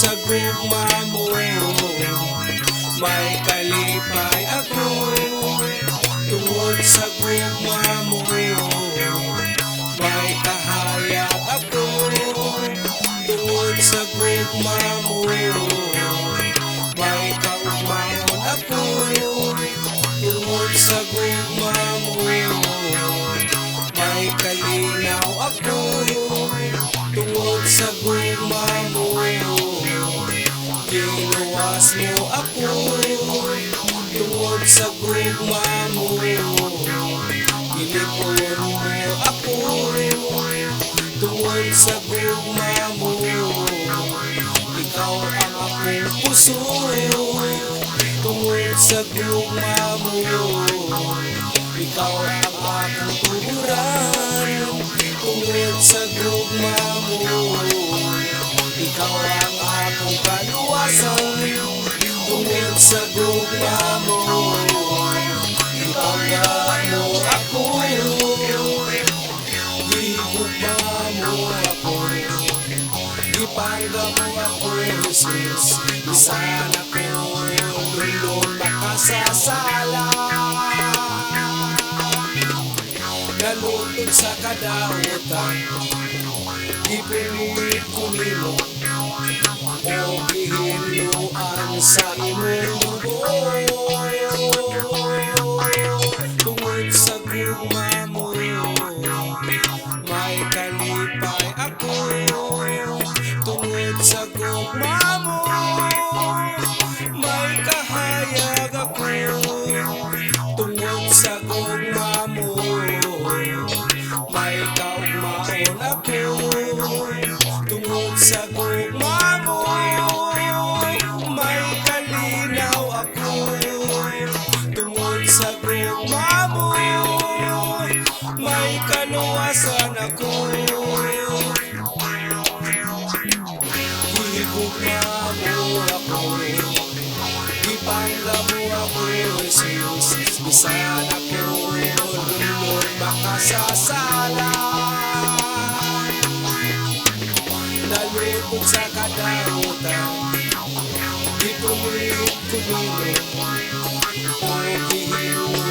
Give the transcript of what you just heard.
sa gugma mo, may kalipay ako. Tungod sa gugma mo, may kahayag ako. Tungod sa gugma mo, may kaugmaon ako. Tungod sa gugma mo, may kalinaw ako. Tungod sa gugma mo, ginuwas mo ako. Tungod sa gugma mo, ginipon mo ako. Tungod sa gugma mo, ikaw ang akong puso. Tungod sa gugma mo, ikaw ang akong tuburan. Tungod sa gugma mo, ikaw ang akong kaluwasan. Tungod sa gugma mo, ipangga mo ako. Gigugma mo ako, ipangga mo ako, Jesus. Bisan ako lulong makasasala, nalutod sa kadautan. Ipilit ko nimo o gihinuan sa imong dugo. Tungod sa gugma mo, may kalipay ako. Tungod sa gugma mo, may kahayag ako. Tungod sa gugma mo, may kaugmaon ako. Tungod sa gugma mo, may kalinaw ako. Tungod sa gugma mo, may kaluwasan ako. Gigugma mo ako, ipangga mo ako, Jesus. Bisan ako lulong makasasala, nalutod sa kadautan. Ipilit ko nimo o gihinuan